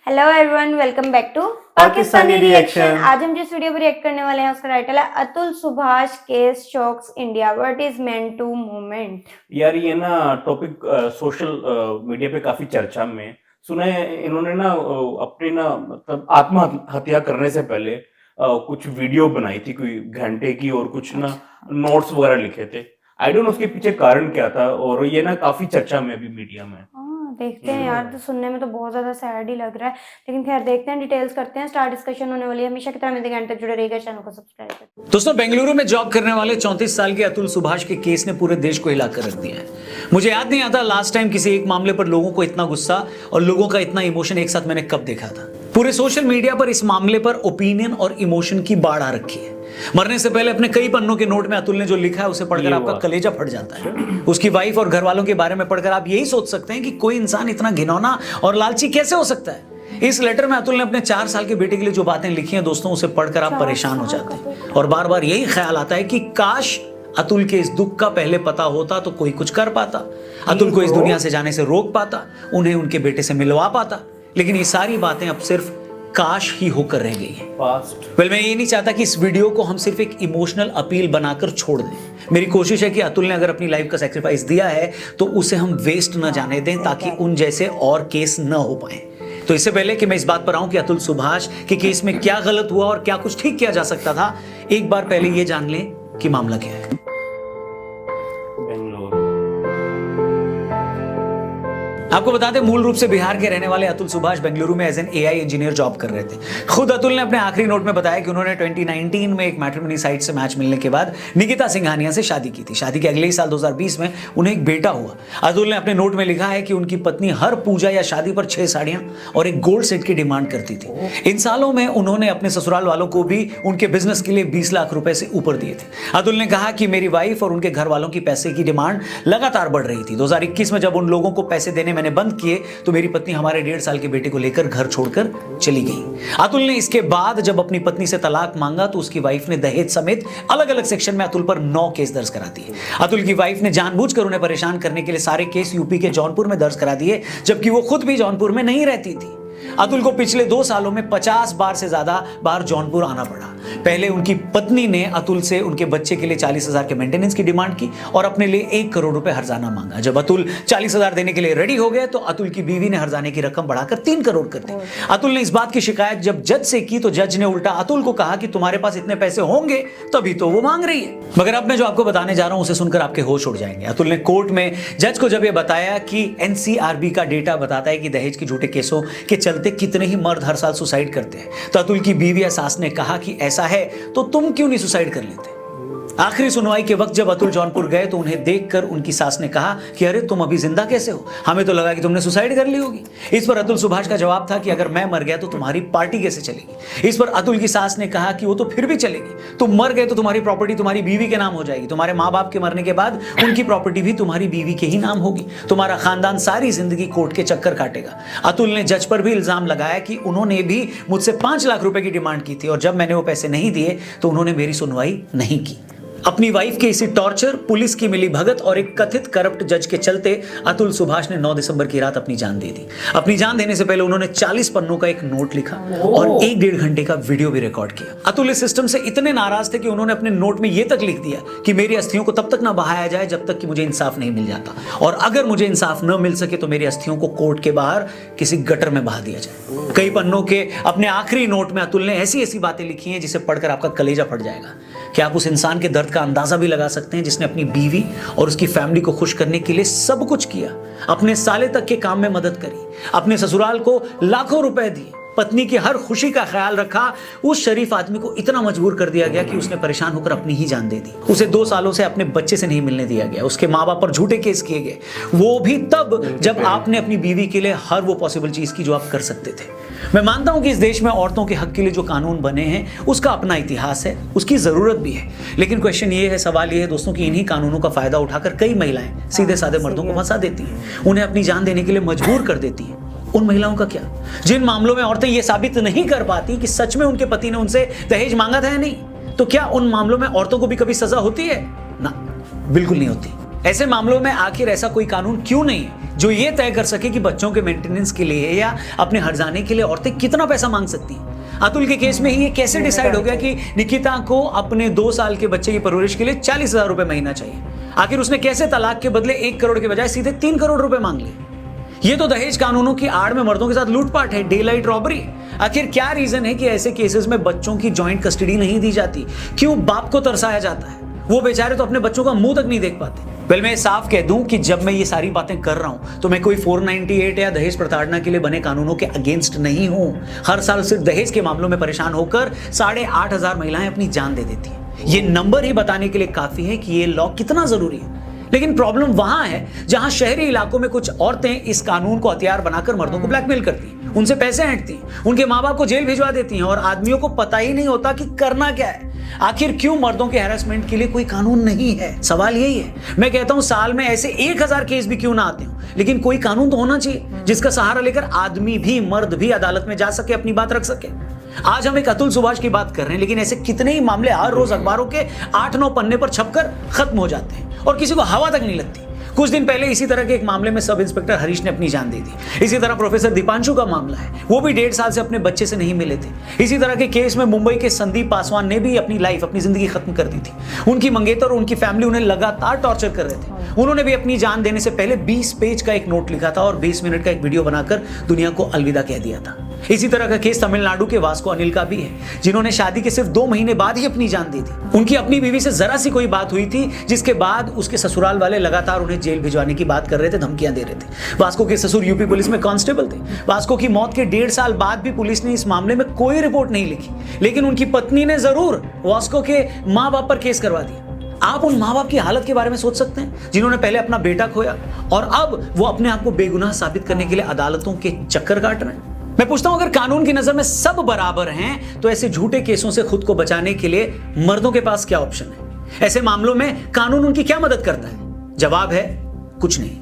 Hello everyone, welcome back to Pakistani reaction. आज हम जिस वीडियो पर रिएक्ट करने वाले हैं उसका टाइटल है Atul Subhash case shocks India, what is meant to movement. यार ये ना टॉपिक सोशल मीडिया पे काफी चर्चा में है। सुना है इन्होंने ना अपनी ना मतलब आत्महत्या करने से पहले कुछ वीडियो बनाई थी कोई घंटे की और कुछ ना नोट्स वगैरह लिखे थे। आई डोंट नो उसके पीछे कारण क्या था और ये ना काफी चर्चा में अभी मीडिया में। देखते हैं यार, तो सुनने में तो बहुत ज्यादा सैड ही लग रहा है, लेकिन खैर देखते हैं, डिटेल्स करते हैं, स्टार डिस्कशन होने वाली है। हमेशा की तरह मेरे घंटे तक जुड़े रहिएगा, चैनल को सब्सक्राइब करें। दोस्तों, बेंगलुरु में जॉब करने वाले 34 साल के अतुल सुभाष के केस ने पूरे देश को हिलाकर रख दिया है। मुझे याद नहीं आता लास्ट टाइम किसी एक मामले पर लोगों को इतना गुस्सा और लोगों का इतना इमोशन एक साथ मैंने कब देखा था। पूरे सोशल मीडिया पर इस मामले पर ओपिनियन और इमोशन की बाढ़ आ रखी है। मरने से पहले अपने कई पन्नों के नोट में अतुल ने जो लिखा है उसे पढ़कर आपका कलेजा फट जाता है। उसकी वाइफ और घर वालों के बारे में पढ़कर आप यही सोच सकते हैं कि कोई इंसान इतना घिनौना और लालची कैसे हो सकता है। इस लेटर में अतुल ने अपने 4 साल के बेटे के लिए जो बातें लिखी हैं दोस्तों, उसे पढ़कर आप परेशान हो जाते हैं और बार बार यही ख्याल आता है कि काश अतुल के इस दुख का पहले पता होता तो कोई कुछ कर पाता, अतुल को इस दुनिया से जाने से रोक पाता, उन्हें उनके बेटे से मिलवा पाता। लेकिन ये सारी बातें अब सिर्फ काश ही होकर रह गई है। वेल, मैं ये नहीं चाहता कि इस वीडियो को हम सिर्फ एक इमोशनल अपील बनाकर छोड़ दें। मेरी कोशिश है कि अतुल ने अगर अपनी लाइफ का सैक्रिफाइस दिया है तो उसे हम वेस्ट न जाने दें, ताकि उन जैसे और केस न हो पाए। तो इससे पहले कि मैं इस बात पर आऊं कि अतुल सुभाष के केस में क्या गलत हुआ और क्या कुछ ठीक किया जा सकता था, एक बार पहले ये जान लें कि मामला क्या है। आपको बता दें, मूल रूप से बिहार के रहने वाले अतुल सुभाष बेंगलुरु में as an AI engineer job कर रहे थे। खुद अतुल ने अपने आखिरी नोट में बताया कि उन्होंने 2019 में एक मैट्रिमोनी साइट से मैच मिलने के बाद निकिता सिंघानिया से शादी की थी। शादी के अगले ही साल 2020 में उन्हें एक बेटा हुआ। अतुल ने अपने नोट में लिखा है कि उनकी पत्नी हर पूजा या शादी पर 6 साड़ियां और एक गोल्ड सेट की डिमांड करती थी। इन सालों में उन्होंने अपने ससुराल वालों को भी उनके बिजनेस के लिए 20 लाख रुपए से ऊपर दिए थे। अतुल ने कहा कि मेरी वाइफ और उनके घर वालों की पैसे की डिमांड लगातार बढ़ रही थी। 2021 में जब उन लोगों को पैसे देने मैंने बंद किए तो मेरी पत्नी हमारे 1.5 साल के बेटे को लेकर घर छोड़कर चली गई। अतुल ने इसके बाद जब अपनी पत्नी से तलाक मांगा तो उसकी वाइफ ने दहेज समेत अलग अलग सेक्शन में अतुल पर 9 केस दर्ज करा दिए। अतुल की वाइफ ने जानबूझकर उन्हें परेशान करने के लिए सारे केस यूपी के जौनपुर में दर्ज करा दिए, जबकि वो खुद भी जौनपुर में नहीं रहती थी। अतुल को पिछले 2 सालों में 50 बार से ज्यादा बार जौनपुर आना पड़ा। पहले उनकी पत्नी ने अतुल से उनके बच्चे के लिए 40,000 के मेंटेनेंस की डिमांड की और अपने लिए 1 करोड़ रुपए हर्जाना मांगा। जब अतुल 40,000 देने के लिए रेडी हो गए तो अतुल की बीवी ने हर्जाने की रकम बढ़ाकर 3 करोड़ कर दी। अतुल ने इस बात की शिकायत जब जज से की तो जज ने उल्टा अतुल को कहा कि तुम्हारे पास इतने पैसे होंगे तभी तो वो मांग रही है। मगर अब मैं जो आपको बताने जा रहा हूं उसे सुनकर आपके होश उड़ जाएंगे। अतुल ने कोर्ट में जज को जब यह बताया कि एनसीआरबी का डेटा बताता है कि दहेज के झूठे केसों के चलते कितने ही मर्द हर साल सुसाइड करते हैं, तो अतुल की बीवी या सास ने कहा कि ऐसा है तो तुम क्यों नहीं सुसाइड कर लेते। आखिरी सुनवाई के वक्त जब अतुल जौनपुर गए तो उन्हें देखकर उनकी सास ने कहा कि अरे तुम अभी जिंदा कैसे हो, हमें तो लगा कि तुमने सुसाइड कर ली होगी। इस पर अतुल सुभाष का जवाब था कि अगर मैं मर गया तो तुम्हारी पार्टी कैसे चलेगी। इस पर अतुल की सास ने कहा कि वो तो फिर भी चलेगी, तुम मर गए तो तुम्हारी प्रॉपर्टी तुम्हारी बीवी के नाम हो जाएगी, तुम्हारे माँ बाप के मरने के बाद उनकी प्रॉपर्टी भी तुम्हारी बीवी के ही नाम होगी, तुम्हारा खानदान सारी जिंदगी कोर्ट के चक्कर काटेगा। अतुल ने जज पर भी इल्जाम लगाया कि उन्होंने भी मुझसे 5 लाख रुपए की डिमांड की थी और जब मैंने वो पैसे नहीं दिए तो उन्होंने मेरी सुनवाई नहीं की। अपनी वाइफ के इसी टॉर्चर, पुलिस की मिली भगत और एक कथित करप्ट जज के चलते अतुल सुभाष ने 9 दिसंबर की रात अपनी जान दे दी। अपनी जान देने से पहले उन्होंने 40 पन्नों का एक नोट लिखा और 1-1.5 घंटे का वीडियो भी रिकॉर्ड किया। अतुल इस सिस्टम से इतने नाराज थे कि उन्होंने अपने नोट में यह तक लिख दिया कि मेरी अस्थियों को तब तक ना बहाया जाए जब तक कि मुझे इंसाफ नहीं मिल जाता, और अगर मुझे इंसाफ न मिल सके तो मेरी अस्थियों को कोर्ट के बाहर किसी गटर में बहा दिया जाए। कई पन्नों के अपने आखिरी नोट में अतुल ने ऐसी ऐसी बातें लिखी हैं जिसे पढ़कर आपका कलेजा फट जाएगा। क्या आप उस इंसान के दर्द का अंदाजा भी लगा सकते हैं जिसने अपनी बीवी और उसकी फैमिली को खुश करने के लिए सब कुछ किया, अपने साले तक के काम में मदद करी, अपने ससुराल को लाखों रुपए दिए, पत्नी की हर खुशी का ख्याल रखा। उस शरीफ आदमी को इतना मजबूर कर दिया गया कि उसने परेशान होकर अपनी ही जान दे दी। उसे 2 सालों से अपने बच्चे से नहीं मिलने दिया गया, उसके माँ बाप पर झूठे केस किए गए, वो भी तब जब आपने अपनी बीवी के लिए हर वो पॉसिबल चीज की जो आप कर सकते थे। मैं मानता हूं कि इस देश में औरतों के हक के लिए जो कानून बने हैं उसका अपना इतिहास है, उसकी जरूरत भी है, लेकिन क्वेश्चन ये है, सवाल ये है दोस्तों कि इन्हीं कानूनों का फायदा उठाकर कई महिलाएं सीधे साधे मर्दों को फंसा देती हैं, उन्हें अपनी जान देने के लिए मजबूर कर देती हैं। उन महिलाओं का क्या जिन मामलों में औरतें ये साबित नहीं कर पाती कि सच में उनके पति ने उनसे दहेज मांगा था या नहीं, तो क्या उन मामलों में औरतों को भी कभी सजा होती है? ना, बिल्कुल नहीं होती। ऐसे मामलों में आखिर ऐसा कोई कानून क्यों नहीं है जो ये तय कर सके कि बच्चों के मेंटेनेंस के लिए या अपने हर्जाने के लिए औरतें कितना पैसा मांग सकती हैं। अतुल के केस में ही ये कैसे डिसाइड हो गया कि निकिता को अपने 2 साल के बच्चे की परवरिश के लिए 40,000 रुपए महीना चाहिए? आखिर उसने कैसे तलाक के बदले 1 करोड़ के बजाय सीधे 3 करोड़ रुपए मांग लिए? ये तो दहेज कानूनों की आड़ में मर्दों के साथ लूटपाट है, डे लाइट रॉबरी। आखिर क्या रीजन है कि ऐसे केसेस में बच्चों की जॉइंट कस्टडी नहीं दी जाती? क्यों बाप को तरसाया जाता है? वो बेचारे तो अपने बच्चों का मुंह तक नहीं देख पाते। वेल, मैं साफ कह दूं कि जब मैं ये सारी बातें कर रहा हूं तो मैं कोई 498 या दहेज प्रताड़ना के लिए बने कानूनों के अगेंस्ट नहीं हूं। हर साल सिर्फ दहेज के मामलों में परेशान होकर 8,500 महिलाएं अपनी जान दे देती हैं। ये नंबर ही बताने के लिए काफी है कि ये लॉ कितना जरूरी है। लेकिन प्रॉब्लम वहां है जहां शहरी इलाकों में कुछ औरतें इस कानून को हथियार बनाकर मर्दों को ब्लैकमेल करती हैं, उनसे पैसे ऐंठती हैं, उनके माँ बाप को जेल भिजवा देती हैं और आदमियों को पता ही नहीं होता कि करना क्या है। आखिर क्यों मर्दों के हैरेसमेंट के लिए कोई कानून नहीं है? सवाल यही है। मैं कहता हूं साल में ऐसे 1000 केस भी क्यों ना आते हो, लेकिन कोई कानून तो होना चाहिए जिसका सहारा लेकर आदमी भी, मर्द भी अदालत में जा सके, अपनी बात रख सके। आज हम एक अतुल सुभाष की बात कर रहे हैं, लेकिन ऐसे कितने ही मामले हर रोज अखबारों के 8-9 पन्ने पर छपकर खत्म हो जाते हैं और किसी को हवा तक नहीं लगती। कुछ दिन पहले इसी तरह के एक मामले में सब इंस्पेक्टर हरीश ने अपनी जान दे दी। इसी तरह प्रोफेसर दीपांशु का मामला है, वो भी 1.5 साल से अपने बच्चे से नहीं मिले थे। इसी तरह के केस में मुंबई के संदीप पासवान ने भी अपनी जिंदगी खत्म कर दी थी। उनकी मंगेतर और उनकी फैमिली उन्हें लगातार टॉर्चर कर रहे थे। उन्होंने भी अपनी जान देने से पहले 20 पेज का एक नोट लिखा था और 20 मिनट का एक वीडियो बनाकर दुनिया को अलविदा कह दिया था। इसी तरह का केस तमिलनाडु के वास्को अनिल का भी है, जिन्होंने शादी के सिर्फ 2 महीने बाद ही अपनी जान दी थी। उनकी अपनी बीवी से जरा सी कोई बात हुई थी, जिसके बाद उसके ससुराल वाले लगातार उन्हें जेल भिजवाने की बात कर रहे थे, धमकियां दे रहे थे। वास्को के ससुर यूपी पुलिस में कांस्टेबल थे। वास्को की मौत के 1.5 साल बाद भी पुलिस ने इस मामले में कोई रिपोर्ट नहीं लिखी, लेकिन उनकी पत्नी ने जरूर वास्को के माँ बाप पर केस करवा दिया। आप उन माँ बाप की हालत के बारे में सोच सकते हैं जिन्होंने पहले अपना बेटा खोया और अब वो अपने आप को बेगुनाह साबित करने के लिए अदालतों के चक्कर काट रहे हैं। मैं पूछता हूं, अगर कानून की नजर में सब बराबर हैं तो ऐसे झूठे केसों से खुद को बचाने के लिए मर्दों के पास क्या ऑप्शन है? ऐसे मामलों में कानून उनकी क्या मदद करता है? जवाब है कुछ नहीं।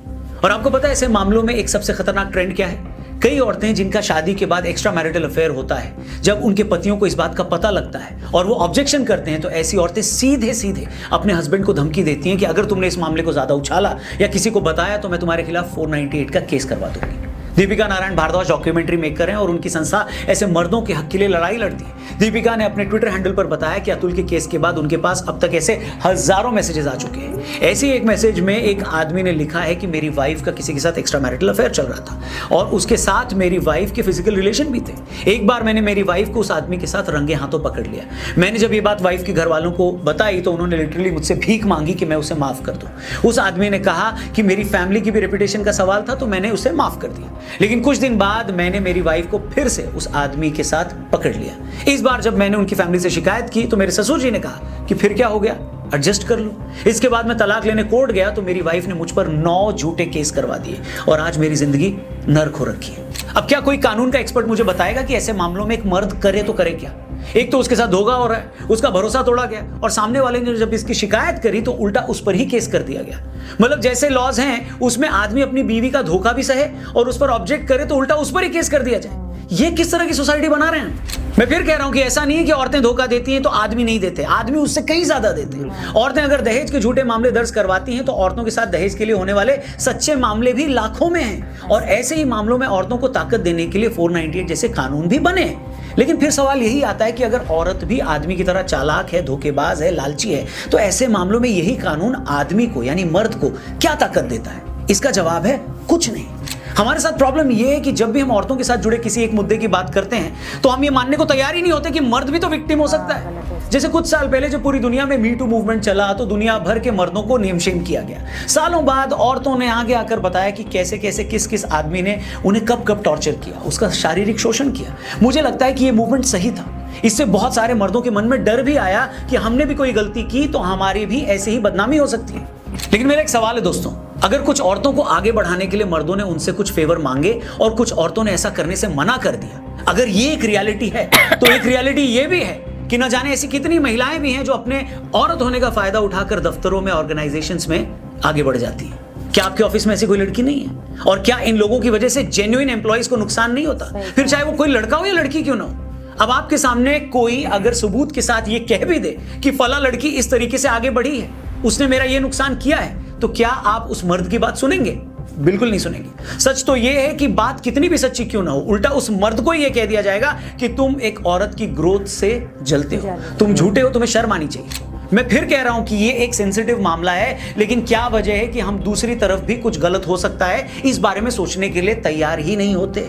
और आपको पता है ऐसे मामलों में एक सबसे खतरनाक ट्रेंड क्या है? कई औरतें जिनका शादी के बाद एक्स्ट्रा मैरिटल अफेयर होता है, जब उनके पतियों को इस बात का पता लगता है और वो ऑब्जेक्शन करते हैं, तो ऐसी औरतें सीधे सीधे अपने हस्बैंड को धमकी देती हैं कि अगर तुमने इस मामले को ज्यादा उछाला या किसी को बताया तो मैं तुम्हारे खिलाफ 498 का केस करवा दूंगी। दीपिका नारायण भारद्वाज डॉक्यूमेंट्री मेकर हैं और उनकी संस्था ऐसे मर्दों के हक के लिए लड़ाई लड़ती है। दीपिका ने अपने ट्विटर हैंडल पर बताया कि अतुल के केस के बाद उनके पास अब तक ऐसे हजारों मैसेजेस आ चुके हैं। ऐसे एक मैसेज में एक आदमी ने लिखा है कि मेरी वाइफ का किसी के साथ एक्स्ट्रा मैरिटल अफेयर चल रहा था और उसके साथ मेरी वाइफ के फिजिकल रिलेशन भी थे। एक बार मैंने मेरी वाइफ को उस आदमी के साथ रंगे हाथों पकड़ लिया। मैंने जब ये बात वाइफ के घर वालों को बताई तो उन्होंने लिटरली मुझसे भीख मांगी कि मैं उसे माफ कर दूं। उस आदमी ने कहा कि मेरी फैमिली की भी रेपुटेशन का सवाल था, तो मैंने उसे माफ कर दिया। लेकिन कुछ दिन बाद मैंने मेरी वाइफ को फिर से उस आदमी के साथ पकड़ लिया। इस बार जब मैंने उनकी फैमिली से शिकायत की तो मेरे ससुर जी ने कहा कि फिर क्या हो गया, एडजस्ट कर लो। इसके बाद मैं तलाक लेने कोर्ट गया तो मेरी वाइफ ने मुझ पर 9 झूठे केस करवा दिए और आज मेरी जिंदगी नर्क हो रखी है। अब क्या कोई कानून का एक्सपर्ट मुझे बताएगा कि ऐसे मामलों में एक मर्द करे तो करे क्या? एक तो उसके साथ धोखा हो रहा है, उसका भरोसा तोड़ा गया और सामने वाले ने जब इसकी शिकायत करी तो उल्टा उस पर ही केस कर दिया गया। मतलब जैसे लॉज हैं उसमें आदमी अपनी बीवी का धोखा भी सहे और उस पर ऑब्जेक्ट करे तो उल्टा उस पर ही केस कर दिया जाए। ये किस तरह की सोसाइटी बना रहे हैं? मैं फिर कह रहा हूं कि ऐसा नहीं है कि औरतें धोखा देती हैं तो आदमी नहीं देते, आदमी उससे कहीं ज्यादा देते हैं। औरतें अगर दहेज के झूठे मामले दर्ज करवाती हैं तो औरतों के साथ दहेज के लिए होने वाले सच्चे मामले भी लाखों में हैं और ऐसे ही मामलों में औरतों को ताकत देने के लिए 498 जैसे कानून भी बने। लेकिन फिर सवाल यही आता है कि अगर औरत भी आदमी की तरह चालाक है, धोखेबाज है, लालची है, तो ऐसे मामलों में यही कानून आदमी को यानी मर्द को क्या ताकत देता है? इसका जवाब है कुछ नहीं। हमारे साथ प्रॉब्लम यह है कि जब भी हम औरतों के साथ जुड़े किसी एक मुद्दे की बात करते हैं तो हम ये मानने को तैयार ही नहीं होते कि मर्द भी तो विक्टिम हो सकता है। जैसे कुछ साल पहले जब पूरी दुनिया में मी टू मूवमेंट चला तो दुनिया भर के मर्दों को नेम शेम किया गया। सालों बाद औरतों ने आगे आकर बताया कि कैसे कैसे किस किस आदमी ने उन्हें कब कब टॉर्चर किया, उसका शारीरिक शोषण किया। मुझे लगता है कि ये मूवमेंट सही था। इससे बहुत सारे मर्दों के मन में डर भी आया कि हमने भी कोई गलती की तो हमारी भी ऐसे ही बदनामी हो सकती है। लेकिन मेरा एक सवाल है दोस्तों, अगर कुछ औरतों को आगे बढ़ाने के लिए मर्दों ने उनसे कुछ फेवर मांगे और कुछ औरतों ने ऐसा करने से मना कर दिया, अगर ये एक रियलिटी है तो एक रियलिटी ये भी है कि न जाने ऐसी कितनी महिलाएं भी हैं जो अपने औरत होने का फायदा उठाकर दफ्तरों में, ऑर्गेनाइजेशंस में आगे बढ़ जाती हैं। क्या आपके ऑफिस में ऐसी कोई लड़की नहीं है? और क्या इन लोगों की वजह से जेन्युइन एम्प्लॉइज को नुकसान नहीं होता? फिर चाहे वो कोई लड़का हो या लड़की क्यों ना हो। अब आपके सामने कोई अगर सबूत के साथ ये कह भी दे कि फला लड़की इस तरीके से आगे बढ़ी है, उसने मेरा ये नुकसान किया है, तो क्या आप उस मर्द की बात सुनेंगे? बिल्कुल नहीं सुनेगी। सच तो यह है कि बात कितनी भी सच्ची क्यों ना हो, उल्टा उस मर्द को यह कह दिया जाएगा कि तुम एक औरत की ग्रोथ से जलते हो, तुम झूठे हो, तुम्हें शर्म आनी चाहिए। मैं फिर कह रहा हूं कि यह एक सेंसिटिव मामला है, लेकिन क्या वजह है कि हम दूसरी तरफ भी कुछ गलत हो सकता है इस बारे में सोचने के लिए तैयार ही नहीं होते।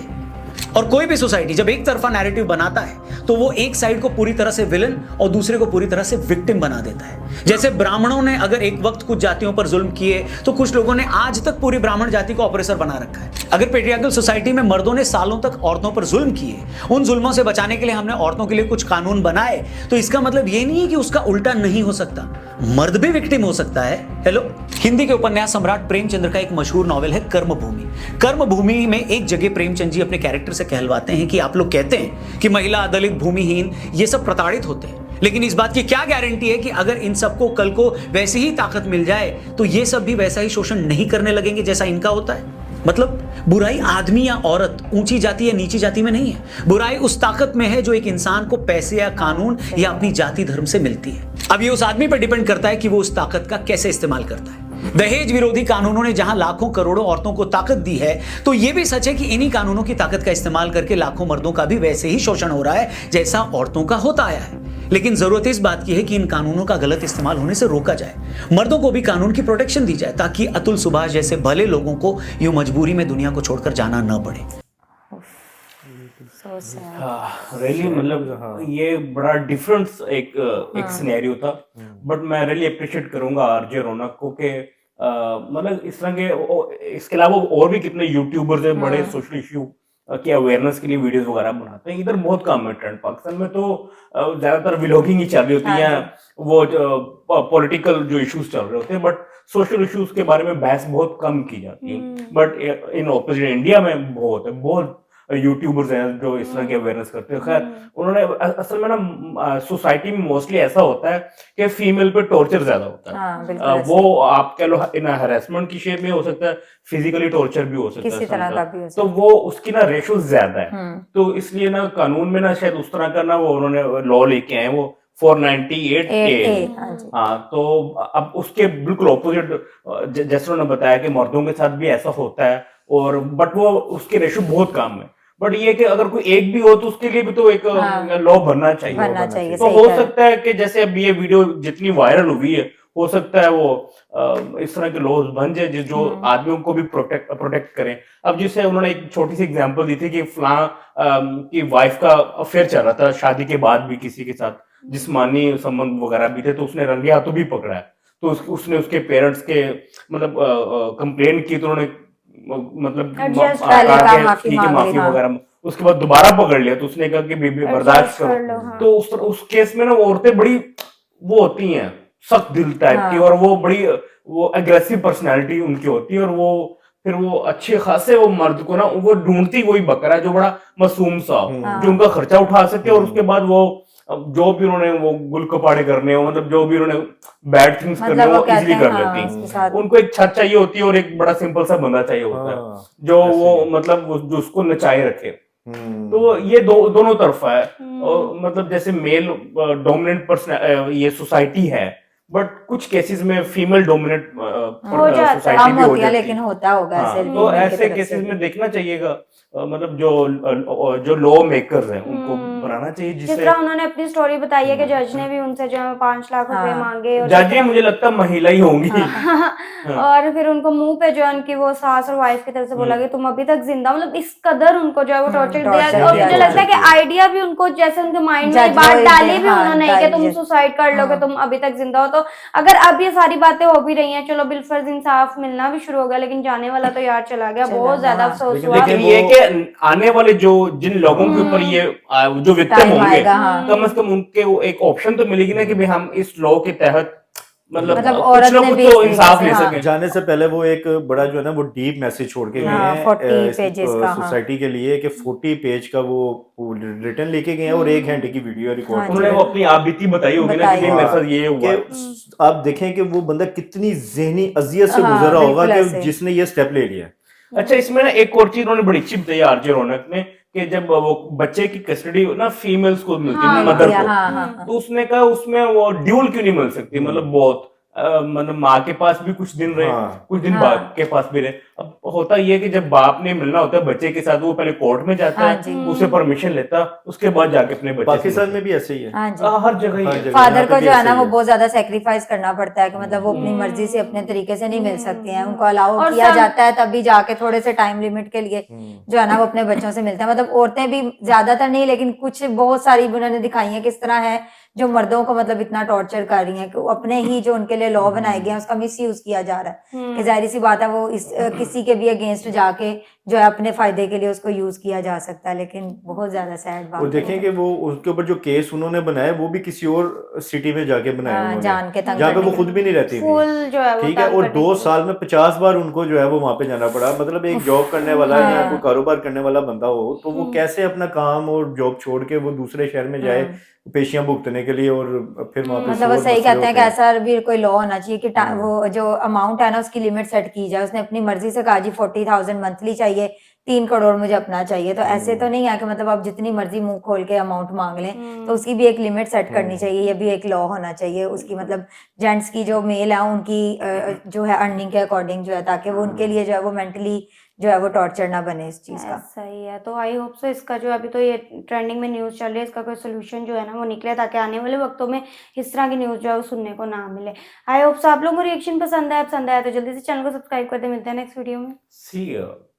और कोई भी सोसाइटी जब एक तरफा नैरेटिव बनाता है तो वो एक साइड को पूरी तरह से विलन और दूसरे को पूरी तरह से विक्टिम बना देता है। जैसे ब्राह्मणों ने अगर एक वक्त कुछ जातियों पर जुल्म किए तो कुछ लोगों ने आज तक पूरी ब्राह्मण जाति को ऑपरेसर बना रखा है। अगर पेट्रियार्कल सोसाइटी में मर्दों ने सालों तक औरतों पर जुल्म किए, उन जुल्मों से बचाने के लिए हमने औरतों के लिए कुछ कानून बनाए, तो इसका मतलब ये नहीं है कि उसका उल्टा नहीं हो सकता, मर्द भी विक्टिम हो सकता है। हेलो, हिंदी के उपन्यास सम्राट प्रेमचंद्र का एक मशहूर नॉवेल है कर्मभूमि। कर्मभूमि में एक जगह प्रेमचंद जी अपने कैरेक्टर से कहलवाते हैं कि आप लोग कहते हैं कि महिला, दलित, भूमिहीन ये सब प्रताड़ित होते हैं, लेकिन इस बात की क्या गारंटी है कि अगर इन सबको कल को वैसी ही ताकत मिल जाए तो ये सब भी वैसा ही शोषण नहीं करने लगेंगे जैसा इनका होता है। मतलब बुराई आदमी या औरत, ऊंची जाति या नीची जाति में नहीं है, बुराई उस ताकत में है जो एक इंसान को पैसे या कानून या अपनी जाति धर्म से मिलती है। अब ये उस आदमी पर डिपेंड करता है कि वो उस ताकत का कैसे इस्तेमाल करता है। दहेज विरोधी कानूनों ने जहां लाखों करोड़ों औरतों को ताकत दी है, तो यह भी सच है कि इन्हीं कानूनों की ताकत का इस्तेमाल करके लाखों मर्दों का भी वैसे ही शोषण हो रहा है जैसा औरतों का होता आया है। लेकिन जरूरत इस बात की है कि इन कानूनों का गलत इस्तेमाल होने से रोका जाए, मर्दों को भी कानून की प्रोटेक्शन दी जाए, ताकि अतुल सुभाष जैसे भले लोगों को यूं मजबूरी में दुनिया को छोड़कर जाना न पड़े। रियली मतलब ये बड़ा डिफरेंट एक सिनेरियो था, बट मैं रियली अप्रिशिएट करूंगा आरजे रौनक को कि मतलब इस तरह के, इसके अलावा और भी कितने यूट्यूबर्स हैं बड़े सोशल इश्यू की अवेयरनेस के लिए वीडियोस वगैरह बनाते हैं। इधर बहुत कम है ट्रेंड, पाकिस्तान में तो ज्यादातर व्लॉगिंग ही चल रही होती है, वो पॉलिटिकल जो इश्यूज चल रहे होते हैं, बट सोशल इश्यूज के बारे में बहस बहुत कम की जाती है। बट इन ऑपोजिट इंडिया में बहुत यूट्यूबर्स हैं जो इस तरह की अवेयरनेस करते हैं। खैर, उन्होंने असल में ना सोसाइटी में मोस्टली ऐसा होता है कि फीमेल पे टॉर्चर ज्यादा होता है। वो आप कह लो इन हैरेसमेंट की शेप में हो सकता है, फिजिकली टॉर्चर भी हो सकता है, किसी तरह का भी हो सकता है। तो वो उसकी ना रेशो ज्यादा है, तो इसलिए ना कानून में ना शायद उस तरह का ना वो उन्होंने लॉ लेके आए, वो 498A। हाँ, तो अब उसके बिल्कुल ऑपोजिट जैसे उन्होंने बताया कि मर्दों के साथ भी ऐसा होता है, और बट वो उसकी रेशो बहुत कम है। बट ये कि अगर कोई एक भी हो तो उसके लिए भी तो एक लॉ बनना चाहिए। तो हो सकता है कि जैसे अब ये वीडियो जितनी वायरल हुई है, हो सकता है वो इस तरह के लॉज बन जाए जो आदमियों को भी प्रोटेक्ट करें। अब जिसे उन्होंने एक छोटी सी एग्जांपल दी थी कि फलां की वाइफ का अफेयर चल रहा था शादी के बाद भी किसी के साथ, जिस्मानी संबंध वगैरह भी थे, तो उसने रंगे हाथों भी पकड़ा है। तो उसने उसके पेरेंट्स के मतलब कंप्लेन की, तो उन्होंने मतलब माफी वगैरह, उसके बाद दोबारा पकड़ लिया तो उसने कहा कि बेबी बर्दाश्त करो। तो उस केस में ना वो औरतें बड़ी वो होती हैं, सख्त दिल टाइप की, और वो बड़ी वो एग्रेसिव पर्सनैलिटी उनकी होती है, और वो फिर वो अच्छे खासे वो मर्द को ना वो ढूंढती वही बकरा जो बड़ा मासूम सा, जो उनका खर्चा उठा सके, और उसके बाद वो जो भी उन्होंने वो गुल कपाड़े करने हो, मतलब जो भी उन्होंने बैड थिंग्स करने वो इजीली कर लेती। उनको एक छत चाहिए होती है और एक बड़ा सिंपल सा बंदा चाहिए होता है जो वो मतलब जो उसको नचाए रखे। तो ये दोनों तरफा है, और मतलब जैसे मेल डोमिनेंट पर्सन ये सोसाइटी है, बट कुछ केसेस में फीमेल डोमिनेट सोसाइटी भी होती है, लेकिन होता होगा ऐसे भी। तो ऐसे केसेस में देखना चाहिएगा, मतलब जो लॉ मेकर्स हैं उनको बनाना चाहिए, जिस तरह उन्होंने अपनी स्टोरी बताई है कि जज ने भी उनसे जो है 5 लाख रुपए मांगे, और जज मुझे लगता है महिला ही होंगी। और फिर उनको मुंह पे जो है उनकी वो सास और वाइफ की तरफ से बोला कि तुम अभी तक जिंदा, मतलब इस कदर उनको जो है वो टॉर्चर दिया। और मुझे लगता है कि आइडिया भी उनको जैसे उनके माइंड में बात डाली भी उन्होंने कि तुम सुसाइड कर लोगे, तुम अभी तक जिंदा हो। तो अगर अब ये सारी बातें हो भी रही हैं, चलो बिलफर्ज इंसाफ मिलना भी शुरू हो गया, लेकिन जाने वाला तो यार चला गया, बहुत ज्यादा अफसोस हुआ। लेकिन ये कि आने वाले जिन लोगों के ऊपर ये जो विक्टिम होंगे, कम से कम उनके एक ऑप्शन तो मिलेगी ना कि भाई हम इस लॉ के तहत मतलब औरत ने भी तो इंसाफ ले सके। जाने से पहले वो एक बड़ा जो है ना वो डीप मैसेज छोड़ के गए हैं सोसाइटी के लिए कि 40 पेज का वो रिटर्न लेके गए हैं, और 1 घंटे की वीडियो रिकॉर्ड उन्होंने वो अपनी आप बीती बताई होगी ना कि मेरे साथ ये हुआ। आप देखें कि वो बंदा कितनी ज़हनी अजियत से गुजर रहा होगा कि जिसने ये स्टेप ले लिया। अच्छा, इसमें ना एक और चीज उन्होंने बड़ी अच्छी बताई आरजे रौनक ने कि जब वो बच्चे की कस्टडी ना फीमेल्स को मिलती है, मदर को, तो उसने कहा उसमें वो ड्यूल क्यों नहीं मिल सकती, मतलब बहुत मतलब माँ के पास भी कुछ दिन रहे, हाँ। कुछ दिन हाँ। बाप के पास भी रहे। अब होता ये है कि जब बाप ने मिलना होता है बच्चे के साथ, वो पहले कोर्ट में जाता हाँ है, जी। उससे परमिशन लेता, उसके बाद जाके अपने बच्चे से पाकिस्तान में मिलता भी ऐसे ही है। हाँ जी। है। हर जगह ही हर है। जगह। फादर यहाँ पे को भी जो है ऐसे ना ही वो है। बहुत ज्यादा सेक्रीफाइस करना पड़ता है कि मतलब वो अपनी मर्जी से अपने तरीके से नहीं मिल सकते हैं, उनको अलाउ और किया सब- जाता है तभी जाके थोड़े से टाइम लिमिट के लिए जो है ना वो अपने बच्चों से मिलते हैं। मतलब औरतें भी ज्यादातर नहीं लेकिन कुछ बहुत सारी भी उन्होंने दिखाई है किस तरह है जो मर्दों को मतलब इतना टॉर्चर कर रही हैं कि वो अपने ही जो उनके लिए लॉ बनाए गए हैं उसका मिस यूज किया जा रहा है कि जाहिर सी बात है वो इस किसी के भी अगेंस्ट जाके जो है अपने फायदे के लिए उसको यूज किया जा सकता है। लेकिन बहुत ज्यादा सैड बात और है। देखें कि वो उसके ऊपर जो केस उन्होंने बनाया वो भी किसी और सिटी में जाके बनाया हाँ, उन्होंने, जान के तंग जहाँ पे करने वो के खुद भी नहीं रहती थी। फुल जो है वो ठीक है, तंग और करने 2 की साल में 50 बार उनको जो है वो वहां पे जाना पड़ा। मतलब एक जॉब करने वाला या हाँ। कोई कारोबार करने वाला बंदा हो तो वो कैसे अपना काम और जॉब छोड़ के वो दूसरे शहर में जाए पेशियां भुगतने के लिए, और फिर वहां पे मतलब वो और सही मसले कहते हैं कि होते हैं। ऐसा भी कोई लॉ होना चाहिए कि वो जो अमाउंट है ना उसकी लिमिट सेट की जाए। उसने अपनी मर्जी से कहा जी 40,000 मंथली चाहिए, 3 करोड़ मुझे अपना चाहिए, तो ऐसे तो नहीं है कि मतलब आप जितनी मर्जी मुंह खोल के अमाउंट मांग लें। तो उसकी भी एक लिमिट सेट करनी चाहिए, ये भी एक लॉ होना चाहिए उसकी। मतलब जेंट्स की जो मेल है उनकी जो है अर्निंग के अकॉर्डिंग जो है, ताकि वो उनके लिए जो है वो मेंटली जो है वो टॉर्चर ना बने इस चीज का। ऐसा ही है। तो आई होप सो इसका जो अभी तो ये ट्रेंडिंग में न्यूज़ चल रही है, इसका कोई सोल्यूशन जो है ना वो निकले, ताकि आने वाले वक्तों में इस तरह की न्यूज़ जो है वो सुनने को ना मिले। आई होप सो आप लोगों को रिएक्शन पसंद आया तो जल्दी से चैनल को सब्सक्राइब कर दे। मिलते हैं नेक्स्ट वीडियो में। See ya.